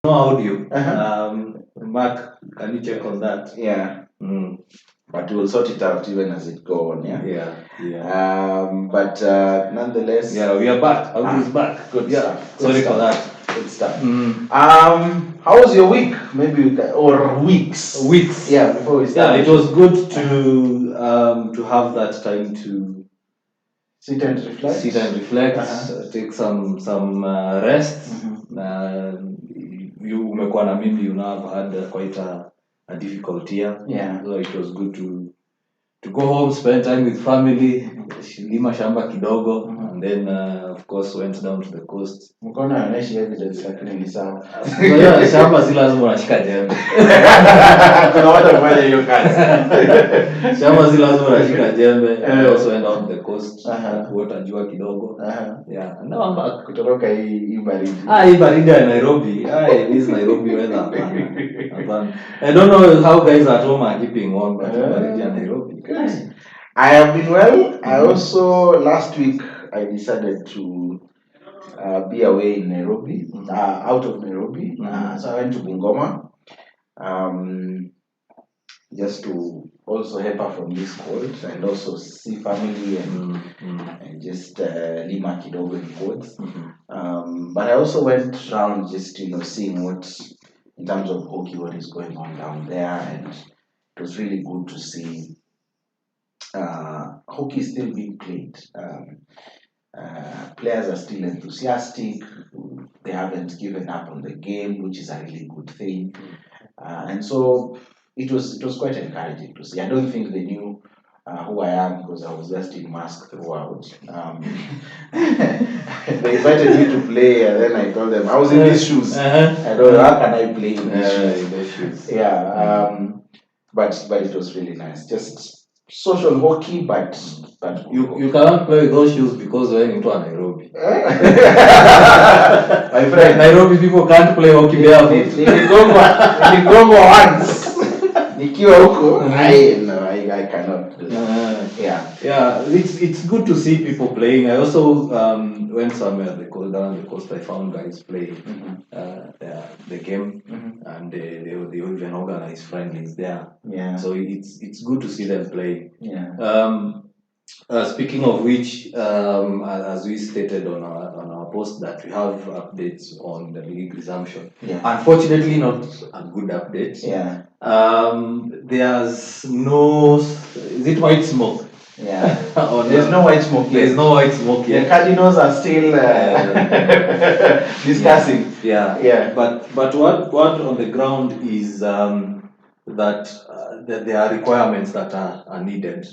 No audio. Mark, can you check on that? Yeah. But we'll sort it out even as it go on, Yeah. But nonetheless. Yeah, we are back. Audio is back. Good stuff. Sorry for that. Good stuff. How was your week? Maybe or weeks? Weeks. Yeah, before we start. Yeah, it was good to have that time to sit and reflect. Take some rest. You umekuwa na mimi, you know, I've had quite a difficult year. Yeah. So it was good to go home, spend time with family, lima shamba kidogo, and then of course went down to the coast. Mkono anashi evidence lakini ni sawa. So yeah, shamba si lazima unashika jembe. Kuna watu wanafanya hiyo kazi. Shamba si lazima unashika jembe. I also went down to the coast, kuota jua kidogo. Yeah, and now I'm back. Kutoroka hii baridi. Hii baridi ya Nairobi. This Nairobi weather hapana. I don't know how guys at home are keeping on, but baridi ya Nairobi. I have been well. I also last week I decided to be away in Nairobi, out of Nairobi. So I went to Bungoma, just to also help her from this cold and also see family and just lima kidogo in quotes. But I also went around just seeing what in terms of hockey what is going on down there, and it was really good to see. Hockey is still being played. Players are still enthusiastic. They haven't given up on the game, which is a really good thing. And so it was quite encouraging to see. I don't think they knew who I am because I was just in mask throughout. They invited me to play, and then I told them I was in these shoes. I don't know how can I play in these shoes. Yeah. But it was really nice. Just social hockey, but you cannot play with those shoes because we're into Nairobi. My friend, Nairobi people can't play hockey barefoot. Niligongo once. Nikiwa huko, I cannot do that. Yeah, it's good to see people playing. I also went somewhere down the coast. I found guys playing the game, and they even organize friendlies there. Yeah. So it's good to see them play. Yeah. Speaking of which, as we stated on our post, that we have updates on the league resumption. Yeah. Unfortunately, not a good update. Yeah. There's no. Is it white smoke? Yeah. There's no white smoke yet. There's no white smoke yet. The Cardinals are still discussing. Yeah. But what on the ground is that there are requirements that are needed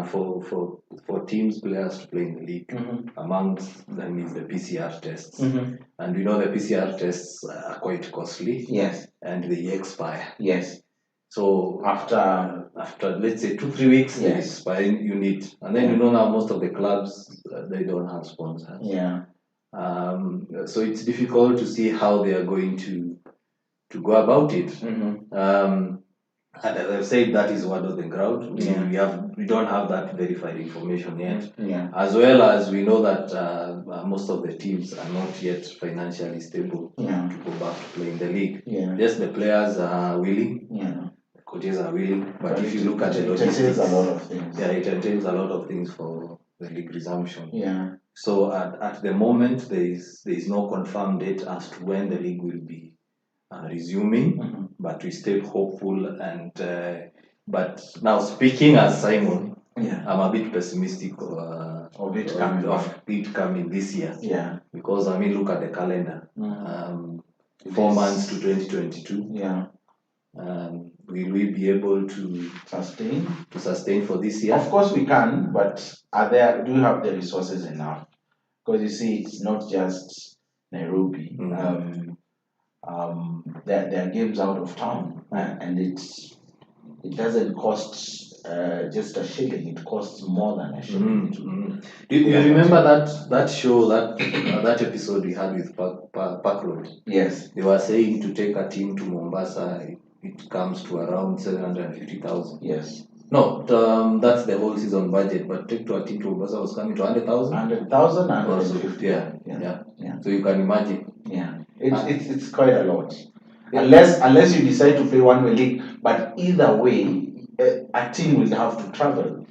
for teams, players to play in the league. Amongst them is the PCR tests. And we know the PCR tests are quite costly. Yes. And they expire. Yes. So after let's say 2-3 weeks, they expire unit, and then now most of the clubs they don't have sponsors. Yeah. So it's difficult to see how they are going to go about it. And as I've said, that is word on the ground. We don't have that verified information yet. Yeah. As well as we know that most of the teams are not yet financially stable to go back to play in the league. Yeah. Yes, the players are willing. Yeah. Coaches are willing, but if you look at the logistics, it entails a lot of things. Yeah, it entails a lot of things for the league resumption. Yeah. So at the moment, there is no confirmed date as to when the league will be resuming, but we stay hopeful. And but now speaking as Simon, I'm a bit pessimistic of it coming this year. Yeah. Because look at the calendar. 4 months to 2022. Yeah. Will we be able to sustain for this year? Of course we can, but do you have the resources enough? Because you see, it's not just Nairobi. There are games out of town, and it doesn't cost just a shilling. It costs more than a shilling. Do you remember that show, that episode we had with Park Road? Yes. They were saying to take a team to Mombasa, it comes to around 750,000. Yes. No, that's the whole season budget. But take to a team to Mombasa was coming to 100,000. 100,000 and 150. Yeah. So you can imagine. Yeah. It's quite a lot. unless you decide to play one-way league. But either way, a team will have to travel.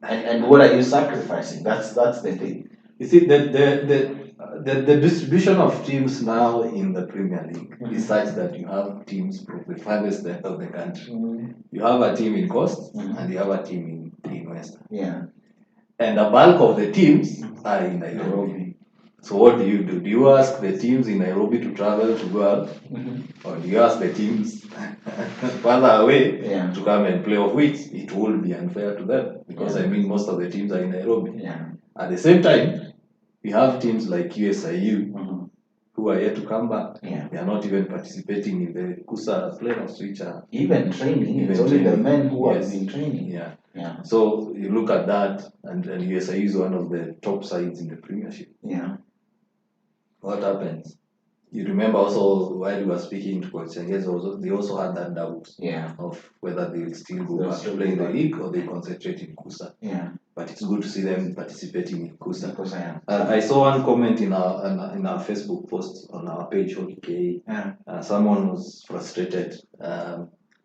And what are you sacrificing? That's the thing. You see, the distribution of teams now in the Premier League is such that you have teams from the farthest end of the country. You have a team in Coast and you have a team in West. Yeah. And the bulk of the teams are in Nairobi. So what do? Do you ask the teams in Nairobi to travel to go out? Or do you ask the teams further away to come and play, of which it will be unfair to them? Because I mean, most of the teams are in Nairobi. At the same time, we have teams like USIU who are yet to come back. They are not even participating in the KUSA playoffs, which are even training. It's only the men who have been training. So you look at that, and USIU is one of the top sides in the Premiership. What happens? You remember also while we were speaking to Coach Chengezi, they also had that doubt of whether they will still go back to play in the league or they concentrate in KUSA. But it's good to see them participating in KUSA. I saw one comment in our Facebook post on our page HOCKEYKE. Someone was frustrated.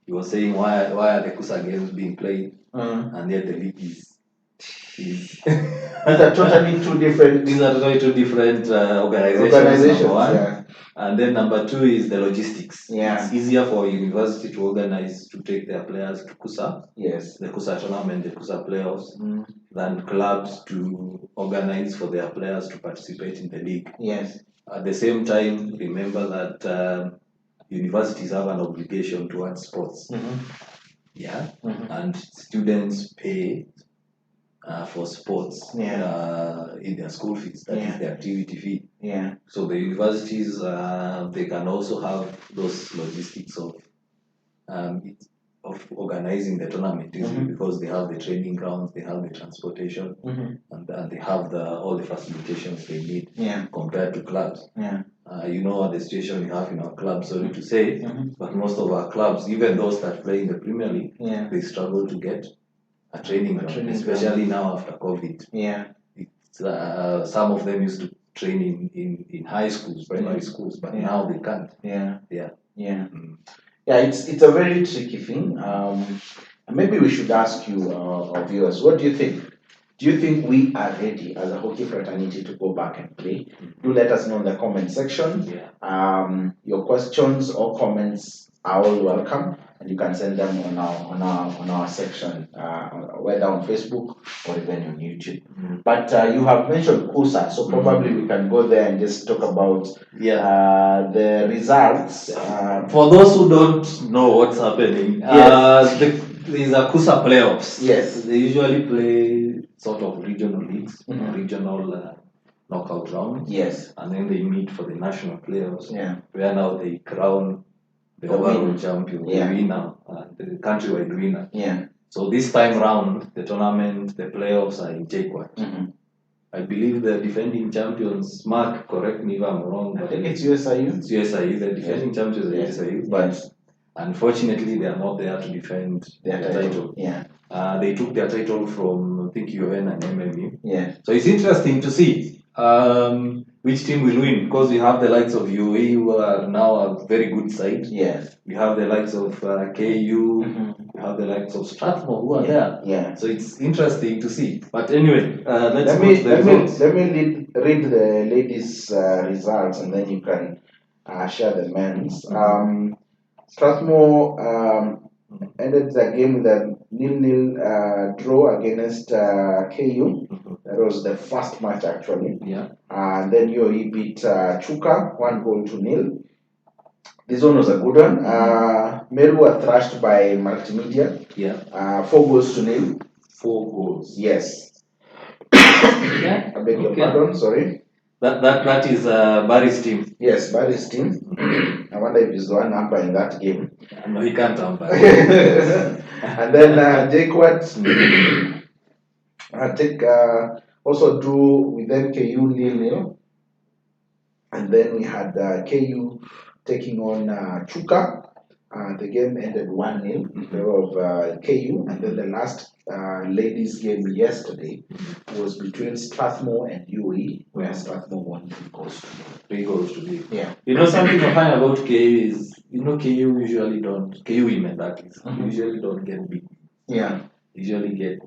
He was saying, why are the KUSA games being played and yet the league is these are totally two different. These are totally two different organizations. Number one, and then number two is the logistics. It's easier for a university to organize to take their players to KUSA. The KUSA tournament, the KUSA playoffs, than clubs to organize for their players to participate in the league. At the same time, remember that universities have an obligation towards sports. And students pay for sports in their school fees. That is the activity fee. So the universities, they can also have those logistics of organizing the tournament because they have the training grounds, they have the transportation, and they have all the facilitations they need compared to clubs. You know the situation we have in our clubs, sorry to say, but most of our clubs, even those that play in the Premier League, they struggle to get a training ground, especially now after COVID. Some of them used to train in high schools, primary schools, but now they can't. It's a very tricky thing. Maybe we should ask you, our viewers, what do you think? Do you think we are ready as a hockey fraternity to go back and play? Do let us know in the comment section. Your questions or comments are all welcome, and you can send them on our section, whether on Facebook or even on YouTube. But you have mentioned KUSA, so probably we can go there and just talk about the results. For those who don't know what's happening, these are KUSA playoffs. They usually play sort of regional leagues, regional knockout rounds. And then they meet for the national playoffs, where now they crown the overall champion, the winner, the countrywide winner. So this time round, the tournament, the playoffs are in JKUAT. I believe the defending champions, Mark, correct me if I'm wrong, I think it's USIU. It's USIU, the defending champions are USIU, but unfortunately they are not there to defend their title. They took their title from, I think, UN and MMU. So it's interesting to see which team will win, because we have the likes of UAE who are now a very good side. We have the likes of KU, we have the likes of Strathmore who are there. So it's interesting to see. But anyway, let's go to the results. Let me read the ladies' results, and then you can share the men's. Strathmore ended the game with a 0-0 draw against KU. That was the first match actually. And then UAE beat Chuka 1-0. This one was a good one. Meru were thrashed by Multimedia. 4-0. 4 goals. Yes. I beg your pardon, sorry. That is Barry's team. Yes, Barry's team. I wonder if he's the one umpire in that game. No, he can't umpire. And then JKUAT also drew with them KU 0-0. And then we had KU taking on Chuka. The game ended 1-0 in favor of KU. And then the last ladies game yesterday was between Strathmore and UAE, where Strathmore won 3 goals to 0. Yeah. You know something I find about KU is, KU usually don't, KU women that is, usually don't get big. Yeah. Usually get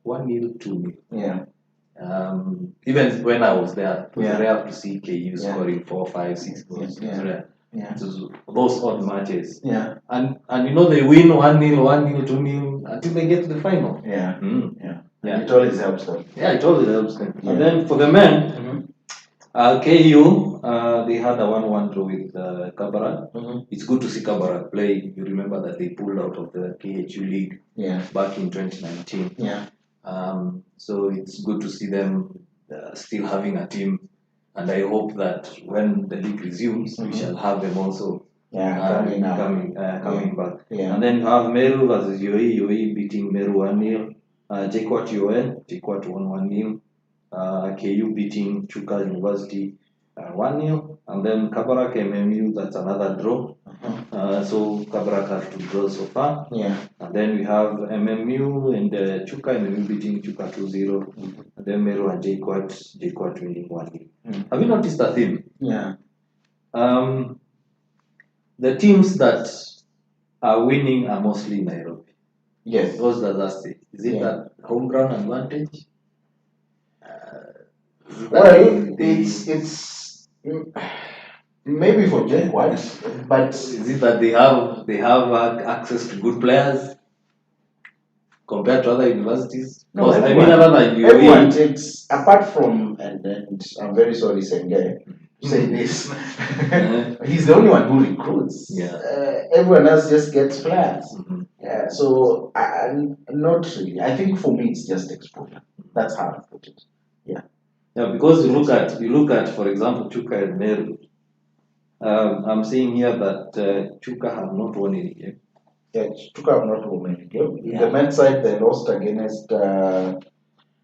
1-0, 2-0. Yeah. Even when I was there, it was rare to see KU scoring 4, 5, 6 goals. Yeah. It's rare. Yeah. So those odd matches. Yeah. And they win 1-0, 1-0, 2-0 until they get to the final. Yeah. Yeah. It always helps them. Yeah, it always helps them. Yeah. And then for the men, KU, they had a 1-1 draw with Kabarak. It's good to see Kabarak play. You remember that they pulled out of the KHU League back in 2019. Yeah. So it's good to see them still having a team. And I hope that when the league resumes, we shall have them also coming back. Yeah. And then you have Meru versus UAE beating Meru 1-0. JKUAT UN, JKUAT won 1-0. KU beating Chuka University 1-0. And then Kabarak MMU, that's another draw. So Kabarak has 2 draws so far. Yeah. And then we have MMU and Chuka, MMU beating Chuka 2-0. And then Meru and JKUAT winning 1-0. Have you noticed a theme? Yeah. The teams that are winning are mostly Nairobi. Yes. What does that say? Is it that home ground advantage? Well, it's maybe for JKUAT, but is it that they have access to good players compared to other universities? No, everyone takes, apart from, and I'm very sorry, Senge, to say this, he's the only one who recruits. Yeah. Everyone else just gets players. Yeah. So not really. I think for me it's just exposure. That's how I put it. Yeah. Yeah, because you look at, for example, Chuka and Meru. I'm seeing here that Chuka have not won any game. Yeah, Chuka have not won any game. Yeah. The men's side they lost against. The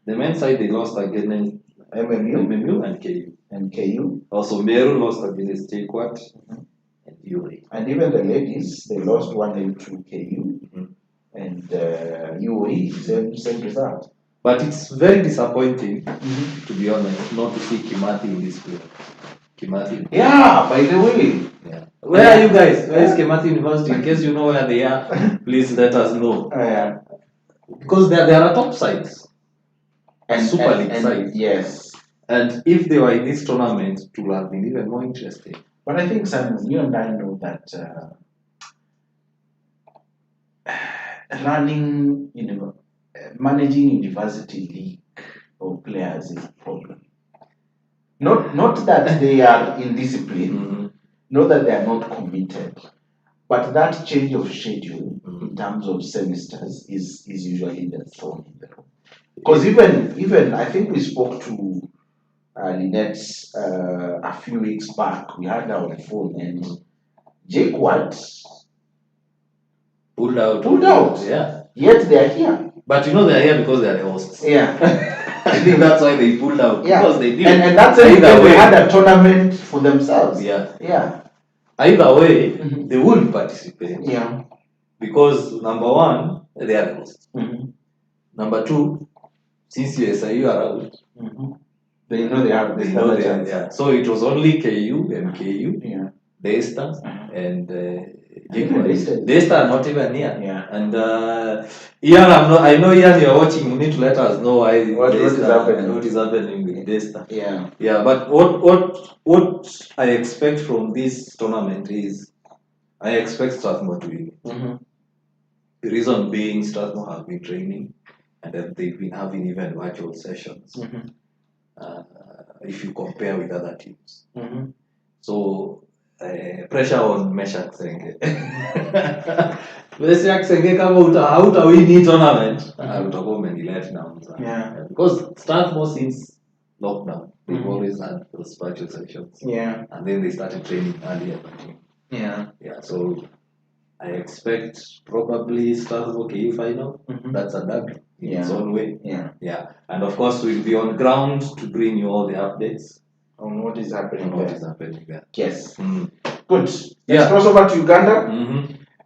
men's side they lost against MMU and KU. Also, Meru lost against JKUAT and UAE. And even the ladies, they lost 1-0 to KU and UAE, same result. But it's very disappointing, to be honest, not to see Kimathi in this play. Kimathi. Yeah, by the way. Yeah. Where are you guys? Where is Kimathi University? In case you know where they are, please let us know. Because they are top sides. And Super League sides. Yes. And if they were in this tournament, it would have been even more interesting. But I think, Simon, you and I know that managing university league of players is a problem. Not that they are indisciplined, not that they are not committed, but that change of schedule in terms of semesters is usually the thorn in the room. Because even I think we spoke to Lynette a few weeks back. We had her on the phone, and JKUAT pulled out. Yeah. Yet they are here. But they are here because they are the hosts. Yeah. I think that's why they pulled out. Yeah. Because they did. And that's why they had a tournament for themselves. Yeah. Yeah. Either way, they will participate. Yeah. Because number one, they are the hosts. Number two, since USIU are out, they know they have this other chance. Yeah. So it was only KU and KU, Daystar, and Daystar are not even here. Yeah. And Ian, I know Ian, you're watching. You need to let us know why what is happening. What is happening with Daystar. Yeah. Yeah. But what I expect from this tournament is, I expect Strathmore to win. The reason being, Strathmore have been training, and they've been having even virtual sessions. If you compare with other teams. So pressure on Meshach Senge. Meshach Senge kama hautawini tournament, utakuwa umenileta down. Yeah. Because Strathmore since lockdown, they've always had those virtual sessions. Yeah. And then they started training earlier. Yeah. Yeah. So I expect probably Strathmore KU final. That's a derby in its own way. Yeah. Yeah. And of course, we'll be on ground to bring you all the updates on what is happening there. Yes. Good. Let's cross over to Uganda.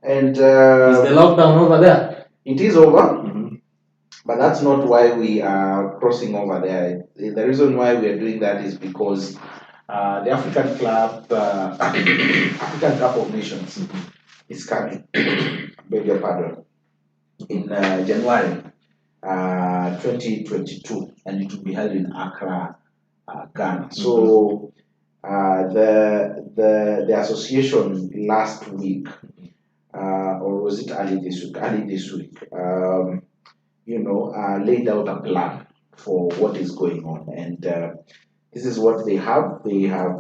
And is the lockdown over there? It is over. But that's not why we are crossing over there. The reason why we are doing that is because the African Club, African Cup of Nations is coming. Beg your pardon. In January 2022, and it will be held in Accra, Ghana. So the association last week, or was it early this week? Early this week, laid out a plan for what is going on, and this is what they have. They have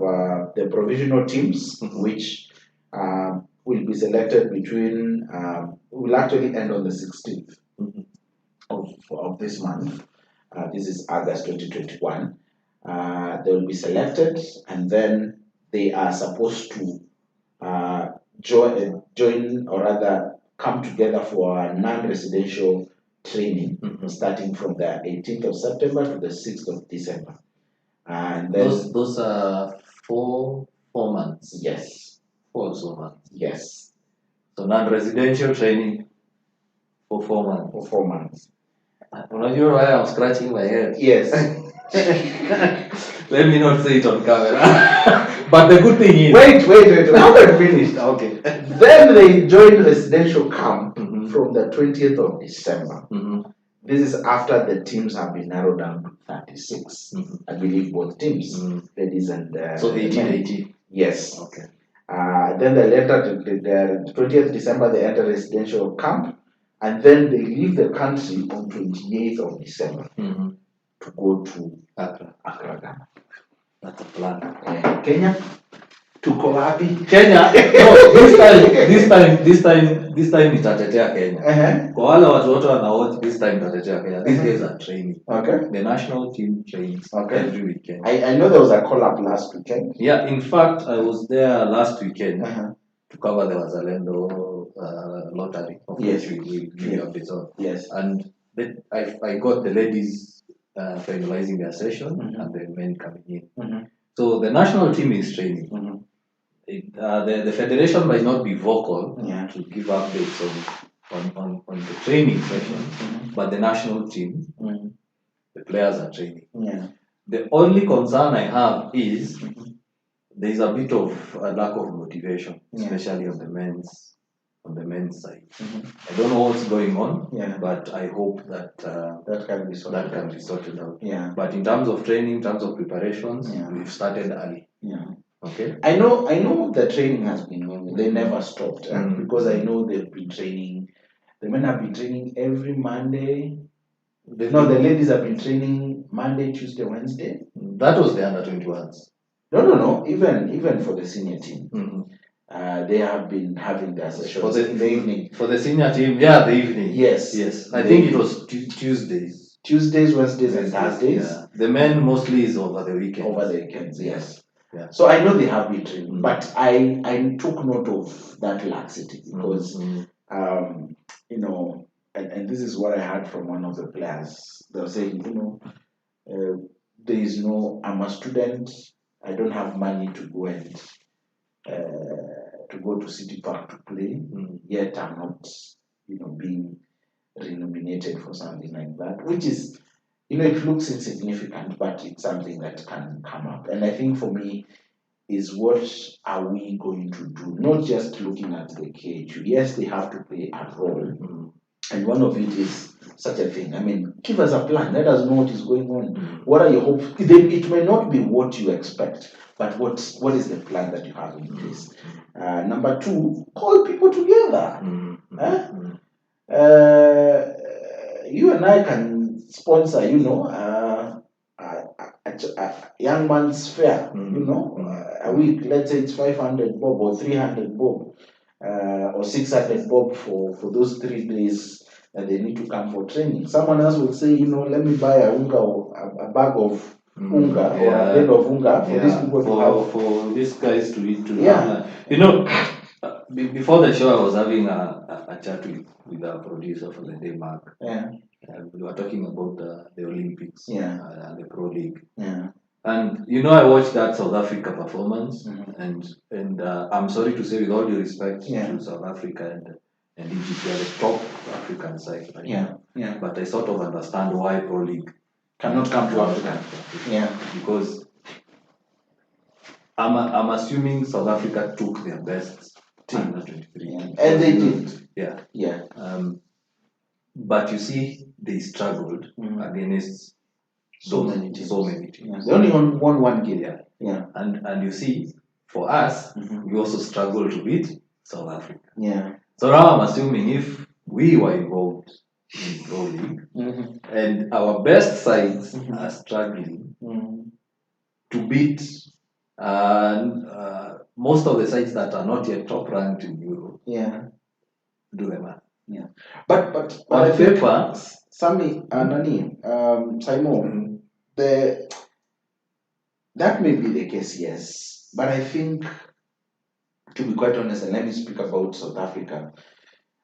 the provisional teams, which will be selected between. Will actually end on the 16th of this month. This is August 2021. They will be selected, and then they are supposed to join, or rather come together for a non-residential training starting from the 18th of September to the 6th of December. And then those are 4 months. Yes. 4 months. Yes. So non-residential training for 4 months. For 4 months. Unajua why I'm scratching my head? Yes. Let me not say it on camera. But the good thing is... Wait. I haven't finished. Okay. Then they joined residential camp from the 20th of December. This is after the teams have been narrowed down to 36. I believe both teams, ladies and so 18. Yes. Okay. Then they later, the 20th December, they enter residential camp, and then they leave the country on 28th of December to go to Accra, Ghana. That's a plan. Kenya? To Kolabi? Kenya? No, this time nitatetea Kenya. Kwa wale watu wote wanaote, this time nitatetea Kenya. These guys are training. Okay. The national team trains every weekend. I know there was a call-up last weekend. Yeah, in fact, I was there last weekend to cover the Wazalendo lottery, of which we will give you updates on. Yes. And I got the ladies finalizing their session and the men coming in. So the national team is training. The federation might not be vocal to give updates on the training session, but the national team, the players are training. The only concern I have is there is a bit of a lack of motivation, especially on the men's side. I don't know what's going on, but I hope that that can be sorted out. But in terms of training, in terms of preparations, we've started early. Okay. I know the training has been going. They never stopped because I know they've been training. The men have been training every Monday. The ladies have been training Monday, Tuesday, Wednesday. That was the under 21s. No. Even for the senior team, they have been having their sessions in the evening. For the senior team, the evening. Yes. I think it was Tuesdays. Tuesdays, Wednesdays, and Thursdays. Yeah. The men mostly is over the weekends. Over the weekends, yes. Yeah. So I know they have been training, but I took note of that laxity because and this is what I heard from one of the players. They were saying, there is no. I'm a student. I don't have money to go and to go to City Park to play. Yet I'm not, being renominated for something like that, which is. It looks insignificant, but it's something that can come up. And I think for me, is what are we going to do? Not just looking at the KHU. Yes, they have to play a role. And one of it is such a thing. I mean, give us a plan. Let us know what is going on. What are your hopes? It may not be what you expect, but what is the plan that you have in place? Number 2, call people together. You and I can sponsor, a young man's fair, a week. Let's say it's 500 bob or 300 bob or 600 bob for those 3 days that they need to come for training. Someone else will say, let me buy a unga or a bag of unga or a bed of unga for these people to have. For these guys to eat. Before the show, I was having a chat with our producer for the day, Mark. We were talking about the Olympics and the Pro League. And I watched that South Africa performance, and I'm sorry to say, with all due respect to South Africa and Egypt are the top African side. Right? Yeah. But I sort of understand why Pro League cannot come to Africa. Yeah. Because I'm assuming South Africa took their best team at 23. Yeah. And they did. Yeah. But you see, they struggled against so many teams. Yeah. They only won one game. Yeah. And you see, for us, we also struggled to beat South Africa. Yeah. So now I'm assuming if we were involved in Pro League and our best sides are struggling to beat most of the sides that are not yet top ranked in Europe. Yeah. Do the math. Yeah. But on paper, Sami Simon, that may be the case, yes. But I think, to be quite honest, and let me speak about South Africa,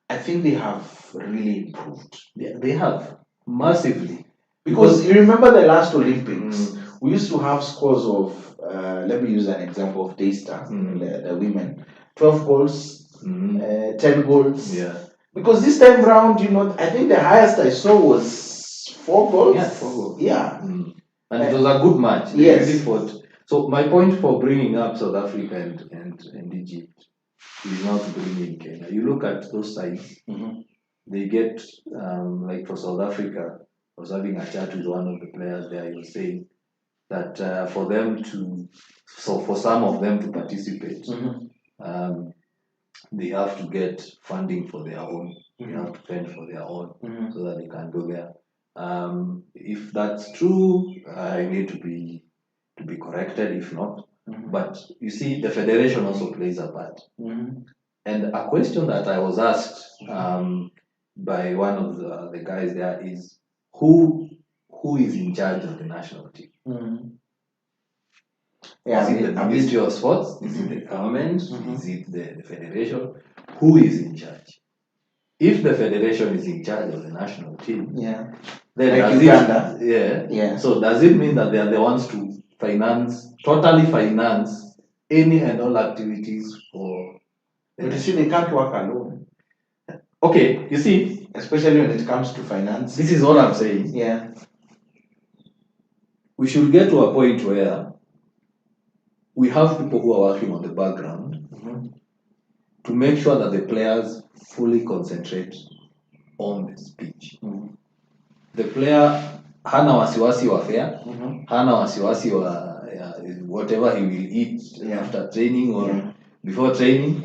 I think they have really improved. They have massively. Because you remember the last Olympics, we used to have scores of, let me use an example of Daystar, the women, 12 goals, 10 goals. Yeah. Because this time round, I think the highest I saw was 4 goals. Yeah, 4 goals. Yeah. And it was a good match. They yes. really fought. So my point for bringing up South Africa and Egypt is not bringing Kenya. You look at those sides, they get, like for South Africa, I was having a chat with one of the players there. He was saying that for some of them to participate, they have to get funding for their own. They have to fend for their own so that they can go there. If that's true, I need to be corrected. If not, but you see, the federation also plays a part. And a question that I was asked by one of the guys there is, who is in charge of the national team? Is it the Ministry of Sports? Is it the government? Is it the federation? Who is in charge? If the federation is in charge of the national team, then so does it mean that they are the ones to totally finance any and all activities for? But you see, they can't work alone. Okay, you see, especially when it comes to finance. This is what I'm saying. Yeah. We should get to a point where we have people who are working on the background to make sure that the players fully concentrate on the speech. The player hana wasiwasi wa fare, hana wasiwasi wa whatever he will eat after training or before training.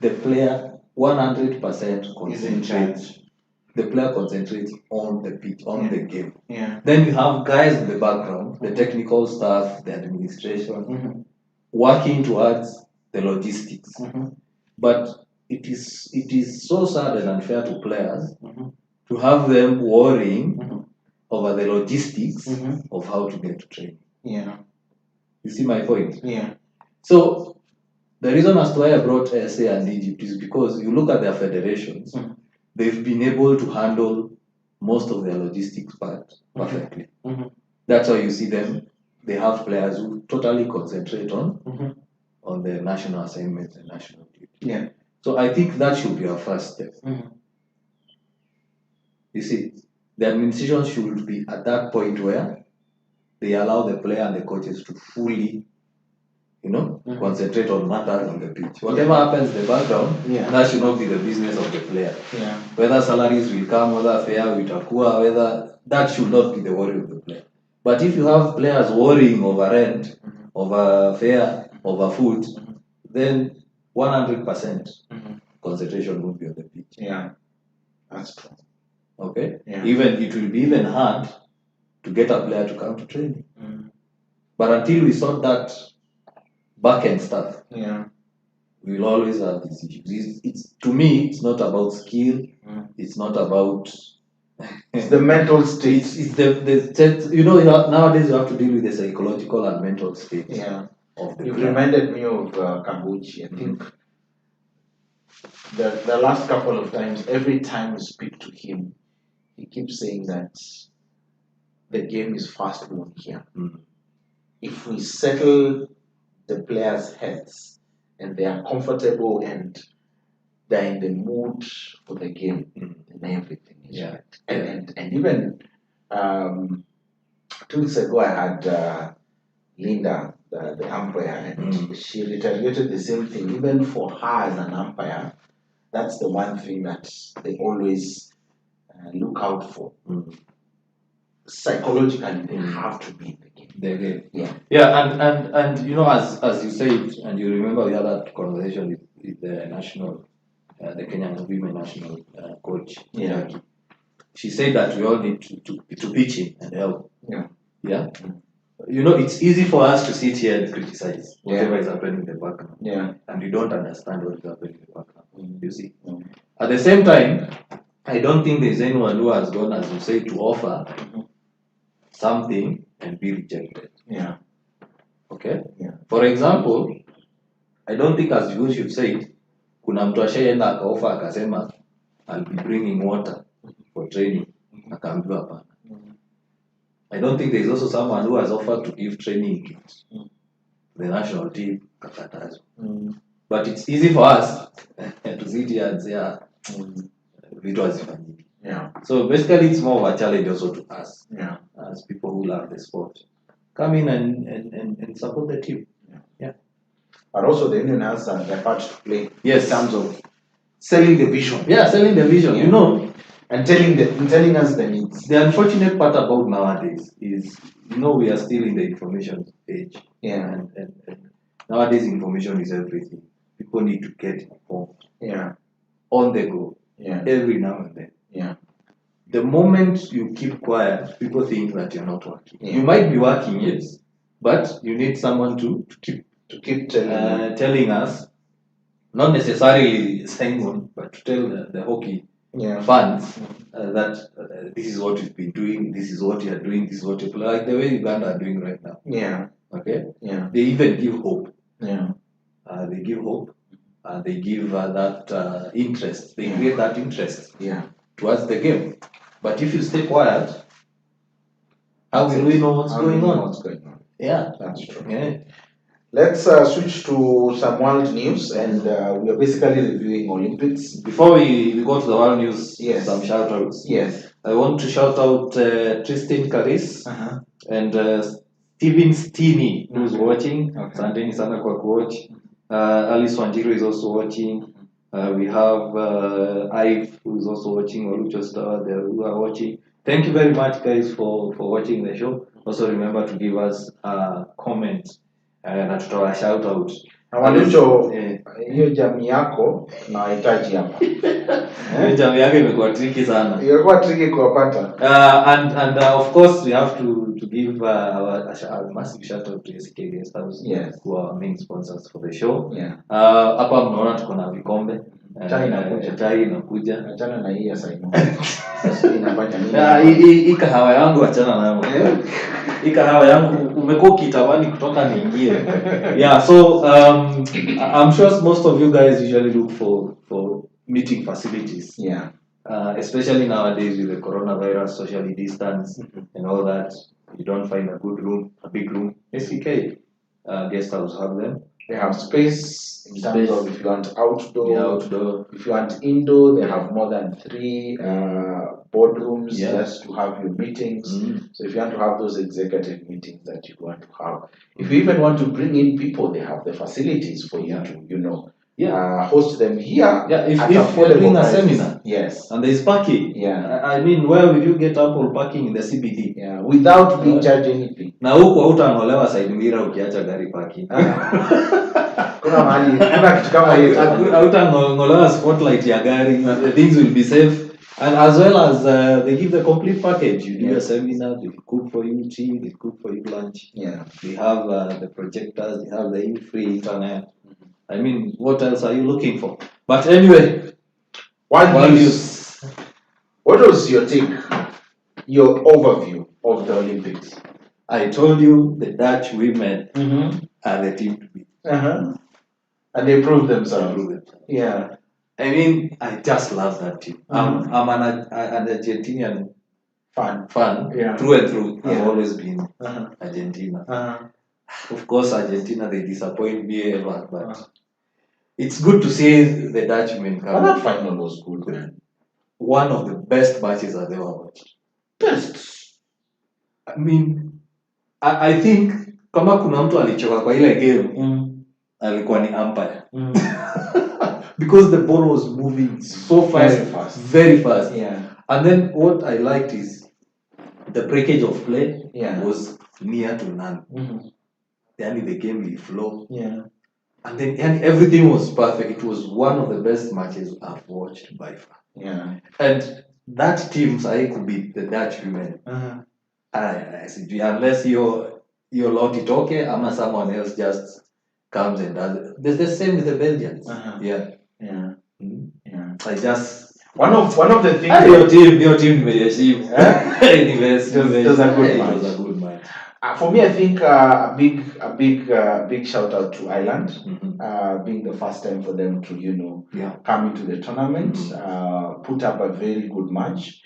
The player 100% concentrates. The player concentrates on the pitch, on the game. Then you have guys in the background, the technical staff, the administration, working towards the logistics. But it is so sad and unfair to players to have them worrying over the logistics of how to get to training. You see my point? So the reason as to why I brought SA and Egypt is because you look at their federations, they've been able to handle most of their logistics part perfectly. That's why you see them, they have players who totally concentrate on the national assignments and national duty. So I think that should be our first step. You see, the administration should be at that point where they allow the player and the coaches to fully, concentrate on matters on the pitch. Whatever happens in the background, that should not be the business of the player. Whether salaries will come, whether fare will itakuwa, whether that should not be the worry of the player. But if you have players worrying over rent, over fare, over food, then 100% concentration will be on the pitch. That's true. Okay? It will be even hard to get a player to come to training. But until we sort that back end stuff, we will always have these issues. To me, it's not about skill. It's not about. It's the mental state. It's the nowadays you have to deal with the psychological and mental state. Of the You've reminded me of Kabuchi. I think the last couple of times, every time we speak to him, he keeps saying that the game is fast won here. If we settle the players' heads and they are comfortable and they're in the mood for the game, then everything is right. And even 2 weeks ago, I had Linda, the umpire, and she reiterated the same thing. Even for her as an umpire, that's the one thing that they always look out for. Psychologically, they have to be in the game. And you know, as you said, and you remember we had that conversation with the national, the Kenyan women national coach. Jackie. She said that we all need to pitch in and help. You know, it's easy for us to sit here and criticize whatever is happening in the background. And we don't understand what is happening in the background. You see. At the same time, I don't think there's anyone who has gone, as you say, to offer something and be rejected. Okay? For example, I don't think, as you should say, kuna mtu ashaenda akaofa akasema I'll be bringing water for training. Akaambiwa hapana. I don't think there's also someone who has offered to give training kits to the national team. But it's easy for us to sit here and say, it was funny. So basically, it's more of a challenge also to us as people who love the sport. Come in and support the team. But also the union has their part to play in terms of selling the vision. Selling the vision. You know, and telling us the needs. The unfortunate part about nowadays is, you know, we are still in the information age. And nowadays information is everything. People need to get informed. On the go. Every now and then. The moment you keep quiet, people think that you're not working. You might be working, yes, but you need someone to keep telling us, not necessarily Simon, but to tell the hockey fans that this is what we've been doing, this is what you are doing, this is what you like the way Uganda are doing right now. Okay. They even give hope. They give hope. They give that interest. They create that interest towards the game. But if you stay quiet, how will we know what's going on? That's true. Let's switch to some world news, and we are basically reviewing Olympics. Before we go to the world news, some shout outs. I want to shout out Tristan Karis and Steven Steeny, who's watching. Sandeni sana kwa kuwatch. Alice Wanjiru is also watching. We have Ive, who's also watching. Olucho Star, who are watching. Thank you very much, guys, for watching the show. Also remember to give us a comment. Na tutoa shout out. Na Walucho, hiyo jamii yako nahitaji hapa. Hiyo jamii yako imekuwa tricky sana. Imekuwa tricky kuwapata. And of course we have to give a massive shout out to HOCKEYKE Guest House, who are our main sponsors for the show. Hapa mnaona tuko na vikombe. Chai inakuja. Achana na hii ya Simon. Hii kahawa yangu achana nayo. Hii kahawa yangu umekuwa ukitamani kutoka niingie. So I'm sure most of you guys usually look for meeting facilities. Especially nowadays with the coronavirus, socially distance and all that. You don't find a good room, a big room. HOCKEYKE Guest House have them. They have space in terms of if you want outdoor. If you want indoor, they have more than 3 boardrooms just to have your meetings. So if you want to have those executive meetings that you want to have, if you even want to bring in people, they have the facilities for you to, host them here. If you're doing a seminar, and there's parking. I mean, where will you get ample parking in the CBD? Without being charged anything. Na huko hautang'olewa side mirror ukiacha gari parking. Kuna mahali, kuna kitu kama hiyo. Hautang'olewa spotlight ya gari. Things will be safe. And as well as they give the complete package. You do a seminar, they cook for you tea, they cook for you lunch. They have the projectors, they have the free internet. I mean, what else are you looking for? But anyway, what was your take, your overview of the Olympics? I told you the Dutch women are the team to beat. And they proved themselves. I mean, I just love that team. I'm an Argentinian fan through and through. I've always been Argentina. Of course, Argentina, they disappoint me ever, but it's good to see the Dutch women But come. that final was good, man. One of the best matches I've ever watched. Best. I mean, I think kama kuna mtu alichoka kwa ile game, alikuwa ni umpire. Because the ball was moving so fast, very fast. Yeah. And then what I liked is the breakage of play was near to none. Then the game will flow. Yeah. And then everything was perfect. It was one of the best matches I've watched by far. Yeah. And that team, I could beat the Dutch women. Unless you're Lottie Toke, or someone else just comes and does it. There's the same with the Belgians. Yeah. I just one of the things your team may achieve. It was a good match. For me, I think a big shout out to Ireland, being the first time for them to come into the tournament, put up a very good match.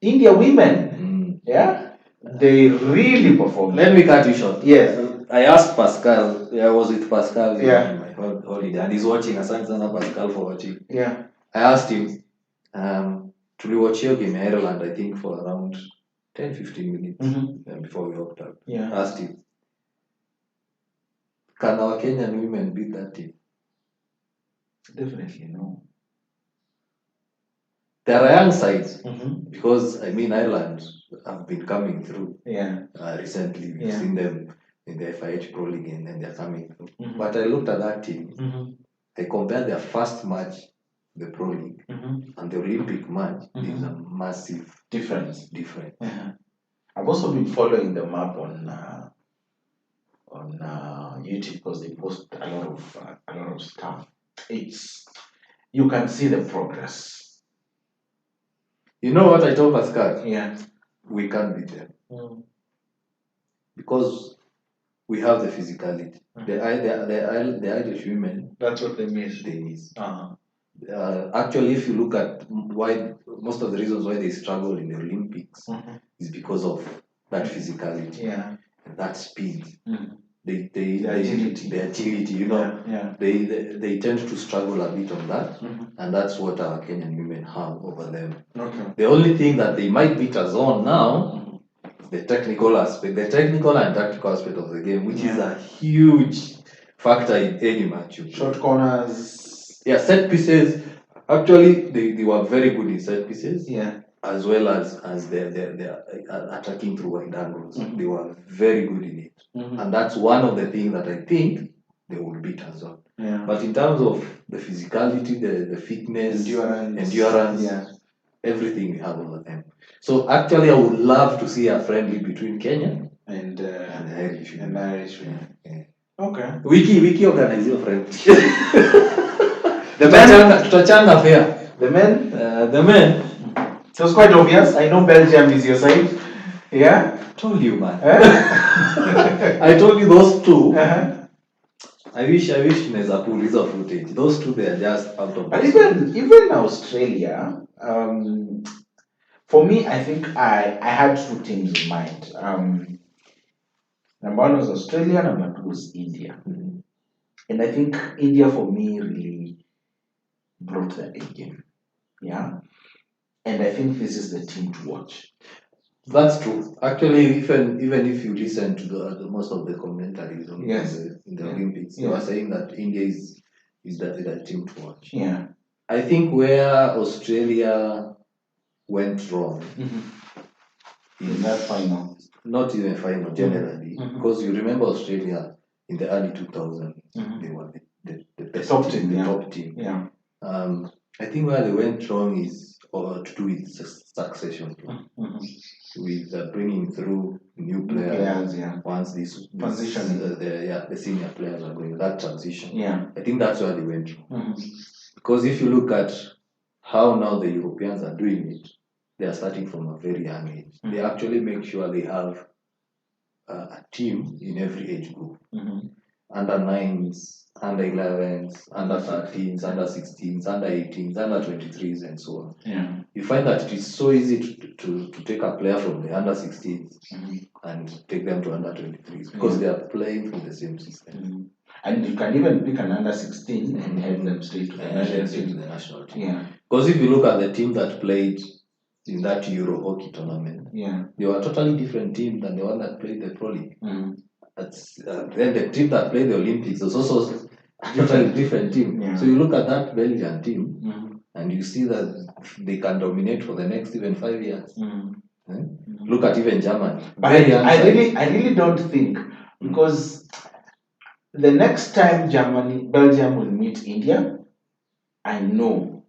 India women, they really performed. Let me cut you short. Yes. I asked Pascal. I was with Pascal in my holiday, and he's watching. I thank Pascal for watching. Yeah. I asked him to watch your game in Ireland, I think for around 10-15 minutes before we walked out. Yeah. I asked him, can our Kenyan women beat that team? Definitely no. There are young sides because Ireland have been coming through. Yeah. Recently, we've seen them in the FIH Pro League and they're coming through. But I looked at that team. I compared their first match, the Pro League, and the Olympic match. There's a massive difference. I've also been following them up on YouTube because they post a lot of stuff. You can see the progress. You know what I told Pascal? Yeah. We can't beat them. Because we have the physicality. The Irish women. That's what they miss. Actually, if you look at why most of the reasons why they struggle in the Olympics is because of that physicality, that speed, the agility. They tend to struggle a bit on that, and that's what our Kenyan women have over them. Okay. The only thing that they might beat us on now, the technical and tactical aspect of the game, which is a huge factor in any match. Short corners. Yeah, set pieces. Actually, they were very good in set pieces. Yeah. As well as their attacking through wide angles. They were very good in it. And that's one of the things that I think they will beat us on. Yeah. But in terms of the physicality, the fitness, endurance, everything we have over them. So actually, I would love to see a friendly between Kenya and Irish. Yeah. Okay. Wiki organize your friend. Tutachanga fair. The men. It was quite obvious. I know Belgium is your side. Yeah? Told you, man. I told you those two. I wish Neza pull is a footage. Those two, they are just out of. But even Australia, for me, I think I had two teams in mind. Number one was Australia, number two was India. And I think India, for me, really brought the A game. Yeah? And I think this is the team to watch. That's true. Actually, even if you listen to the most of the commentaries in the Olympics, they were saying that India is the team to watch. Yeah. I think where Australia went wrong in that final, not even final generally, because you remember Australia in the early 2000s, they were the best top team. Yeah. I think where they went wrong is to do with succession, with bringing through new players. Once this transition, the senior players are going that transition. Yeah, I think that's where they went wrong. Because if you look at how now the Europeans are doing it, they are starting from a very young age. They actually make sure they have a team in every age group. Under 9s, under 11s, under 13s, under 16s, under 18s, under 23s, and so on. Yeah. You find that it is so easy to take a player from the under 16s and take them to under 23s because they are playing through the same system. And you can even pick an under 16 and head them straight to the national team. Yeah. Because if you look at the team that played in that Euro hockey tournament, they were a totally different team than the one that played the Pro League. Then the team that played the Olympics was also a totally different team. So you look at that Belgian team, and you see that they can dominate for the next even 5 years. Look at even Germany. But I really don't think, because the next time Belgium will meet India, I know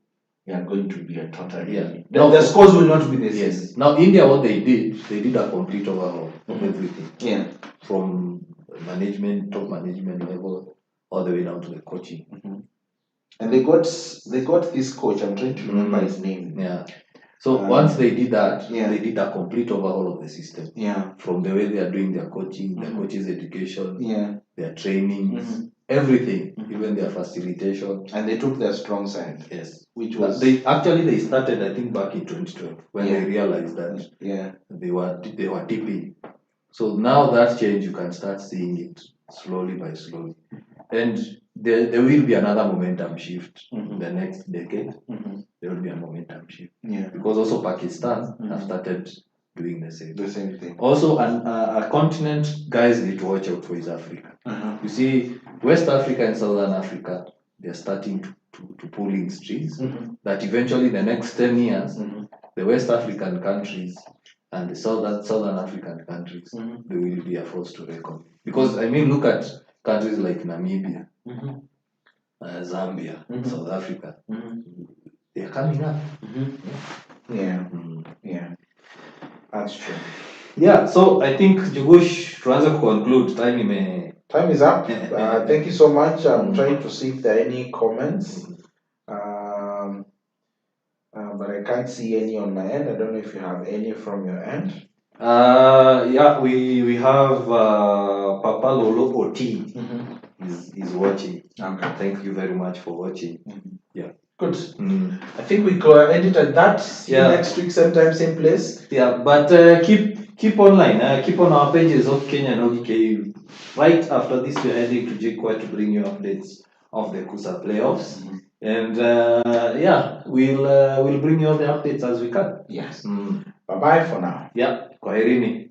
they are going to be a totally the scores will not be the same. Yes. Now India, what they did a complete overhaul of everything. From management, top management level, all the way down to the coaching. And they got this coach. I'm trying to remember his name. So once they did that, they did a complete overhaul of the system. From the way they are doing their coaching, their coaches' education, their trainings, everything, even their facilitation. And they took their strong side. Yes. Which was they started, I think, back in 2012 when they realized that they were tipping. So now that change, you can start seeing it slowly by slowly. And there will be another momentum shift in the next decade. There will be a momentum shift. Because also Pakistan have started doing the same thing. Also, a continent guys need to watch out for is Africa. You see, West Africa and Southern Africa, they're starting to pull in strings that eventually the next 10 years, the West African countries and the Southern African countries, they will be a force to reckon. Because, I mean, look at countries like Namibia, Zambia, South Africa. They're coming up. Yeah. That's true. Yeah, so I think Jugush, to conclude, time is up. Thank you so much. I'm trying to see if there are any comments. But I can't see any on my end. I don't know if you have any from your end. We have Papa Lolo Oti is watching. Okay. Thank you very much for watching. Yeah. Good. I think we go edit at that. See you next week, same time, same place. Yeah, but keep online. Keep on our pages of Kenyan HOCKEYKE. Right after this, we're heading to JKUAT to bring you updates of the KUSA playoffs. And we'll bring you all the updates as we can. Yes. Bye bye for now. Yeah. Kwaherini.